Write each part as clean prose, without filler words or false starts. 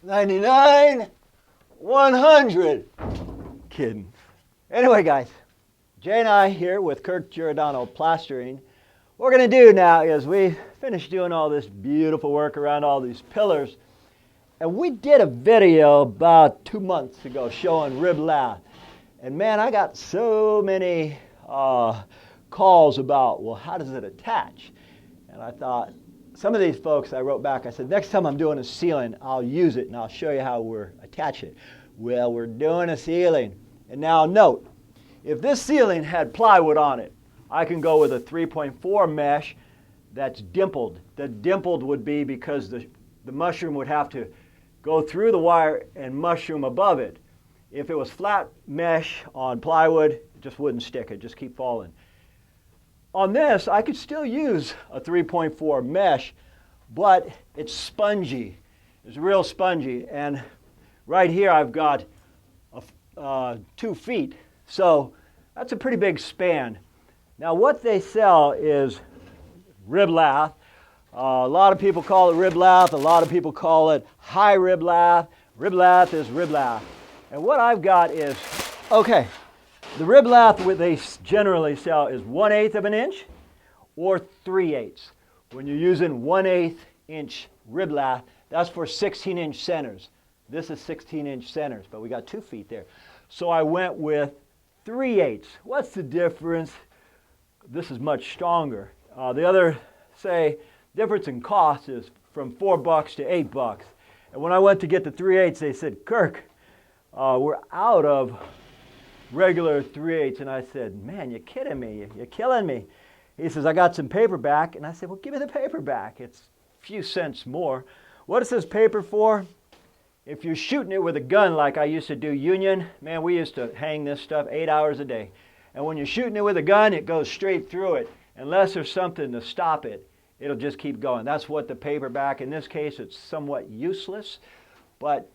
99, 100. Kidding. Anyway, guys, Jay and I here with Kirk Giordano Plastering. What we're going to do now is we finished doing all this beautiful work around all these pillars. And we did a video about 2 months ago showing Rib-Lath. And man, I got so many calls about, well, how does it attach? And I thought, some of these folks, I wrote back, I said, next time I'm doing a ceiling, I'll use it and I'll show you how we're attaching it. Well, we're doing a ceiling. And now note, if this ceiling had plywood on it, I can go with a 3.4 mesh that's dimpled. The dimpled would be because the mushroom would have to go through the wire and mushroom above it. If it was flat mesh on plywood, it just wouldn't stick, it'd just keep falling. On this, I could still use a 3.4 mesh, but it's spongy. It's real spongy. And right here I've got 2 feet. So that's a pretty big span. Now what they sell is Rib-Lath. A lot of people call it Rib-Lath. A lot of people call it high Rib-Lath. Rib-Lath is Rib-Lath. And what I've got is, okay, the Rib-Lath they generally sell is 1/8 of an inch or 3/8. When you're using 1/8 inch Rib-Lath, that's for 16-inch centers. This is 16-inch centers, but we got 2 feet there. So I went with 3/8. What's the difference? This is much stronger. The other, say, difference in cost is from $4 to $8. And when I went to get the 3/8, they said, Kirk, we're out of regular 3/8. And I said, man, you're kidding me. You're killing me. He says, I got some paper back. And I said, well, give me the paper back. It's a few cents more. What is this paper for? If you're shooting it with a gun like I used to do union, man, we used to hang this stuff 8 hours a day. And when you're shooting it with a gun, it goes straight through it. Unless there's something to stop it, it'll just keep going. That's what the paper back, in this case, it's somewhat useless. But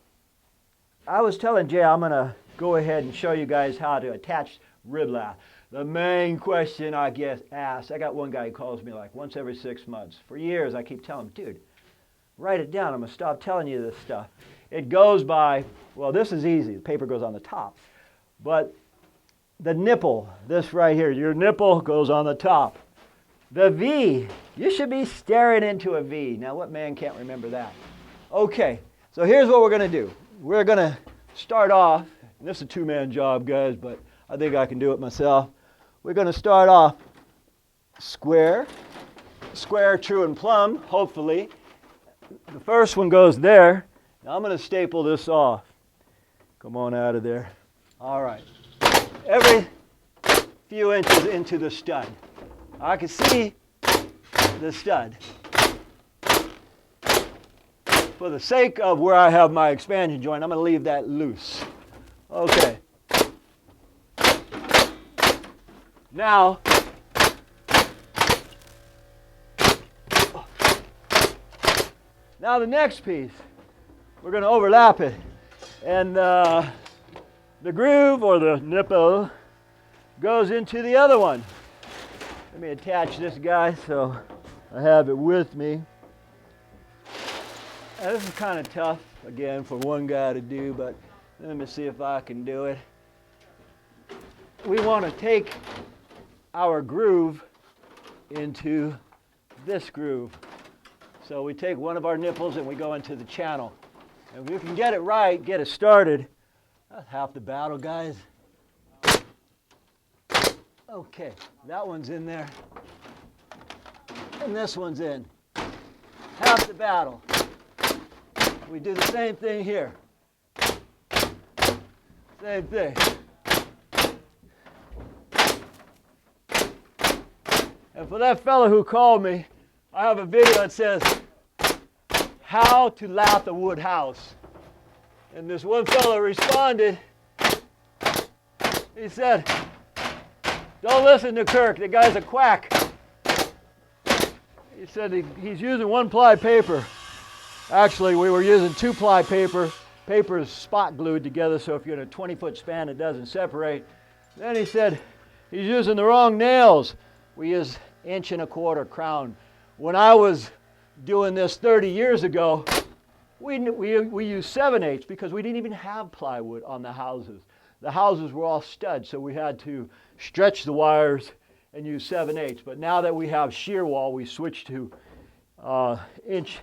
I was telling Jay, I'm going to go ahead and show you guys how to attach Rib-Lath. The main question I get asked, I got one guy who calls me like once every 6 months. For years, I keep telling him, dude, write it down. I'm going to stop telling you this stuff. It goes by, well, this is easy. The paper goes on the top. But the nipple, this right here, your nipple goes on the top. The V, you should be staring into a V. Now, what man can't remember that? Okay, so here's what we're going to do. We're going to start off, and this is a 2-man job, guys, but I think I can do it myself. We're going to start off square, true and plumb, hopefully. The first one goes there. Now I'm going to staple this off. Come on out of there. All right. Every few inches into the stud. I can see the stud. For the sake of where I have my expansion joint, I'm going to leave that loose. Okay. Now, the next piece, we're going to overlap it. And the groove or the nipple goes into the other one. Let me attach this guy so I have it with me. Now, this is kind of tough, again, for one guy to do, but let me see if I can do it. We want to take our groove into this groove. So we take one of our nipples and we go into the channel. And if we can get it right, get it started, that's half the battle, guys. Okay, that one's in there. And this one's in. Half the battle. We do the same thing here. Same thing. And for that fellow who called me, I have a video that says, how to lath a wood house. And this one fellow responded, he said, don't listen to Kirk, the guy's a quack. He said he's using 1-ply paper. Actually, we were using 2-ply paper. Paper is spot glued together, so if you're in a 20-foot span, it doesn't separate. Then he said he's using the wrong nails. We use 1.25 crown. When I was doing this 30 years ago, we use 7/8 because we didn't even have plywood on the houses. The houses were all studs, so we had to stretch the wires and use 7/8. But now that we have shear wall, we switched to 1.25 inches.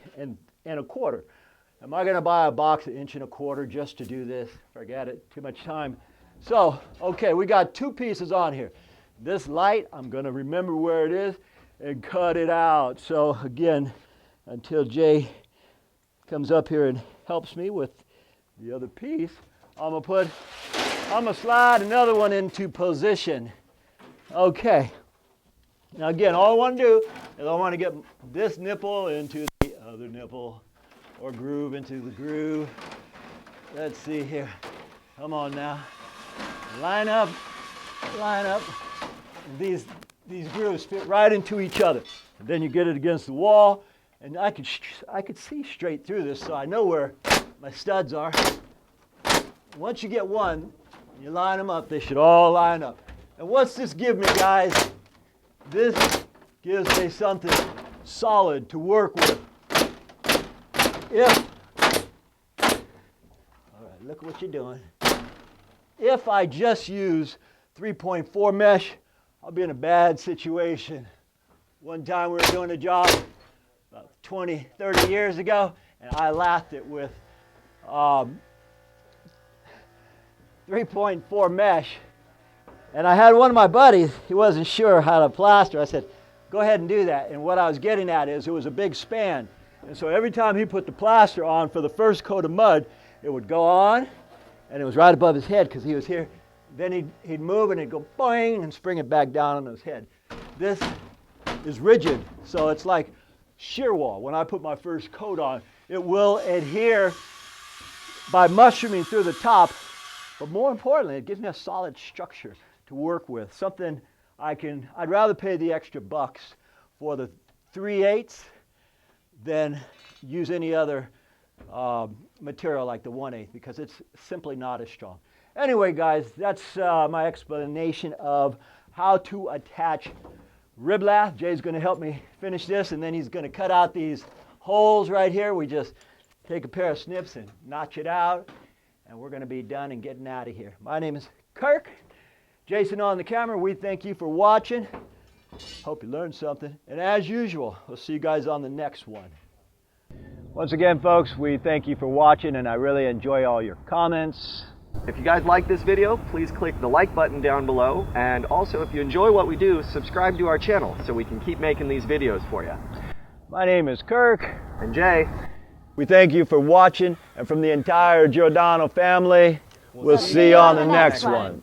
Am I going to buy a box of 1.25 inches just to do this? Forget it, too much time. So, okay, we got 2 pieces on here. This light, I'm going to remember where it is and cut it out. So again, until Jay comes up here and helps me with the other piece, I'm gonna slide another one into position. Okay. Now again, all I want to do is I want to get this nipple into the other nipple, or groove into the groove. Let's see here. Come on now. Line up, line up. These grooves fit right into each other. And then you get it against the wall, and I could see straight through this, so I know where my studs are. Once you get one, you line them up, they should all line up. And what's this give me, guys? This gives me something solid to work with. All right, look what you're doing. If I just use 3.4 mesh, I'll be in a bad situation. One time we were doing a job about 20, 30 years ago, and I lathed it with 3.4 mesh. And I had one of my buddies, he wasn't sure how to plaster. I said, go ahead and do that. And what I was getting at is it was a big span. And so every time he put the plaster on for the first coat of mud, it would go on, and it was right above his head because he was here. Then he'd move and it'd go boing and spring it back down on his head. This is rigid, so it's like shear wall. When I put my first coat on, it will adhere by mushrooming through the top, but more importantly, it gives me a solid structure to work with. Something I'd rather pay the extra bucks for the 3/8 than use any other material like the 1/8 because it's simply not as strong. Anyway, guys, that's my explanation of how to attach Rib-Lath. Jay's going to help me finish this, and then he's going to cut out these holes right here. We just take a pair of snips and notch it out, and we're going to be done and getting out of here. My name is Kirk. Jason on the camera. We thank you for watching. Hope you learned something. And as usual, we'll see you guys on the next one. Once again, folks, we thank you for watching, and I really enjoy all your comments. If you guys like this video, please click the like button down below, and also if you enjoy what we do, subscribe to our channel so we can keep making these videos for you. My name is Kirk. And Jay. We thank you for watching, and from the entire Giordano family, we'll see you on the next one.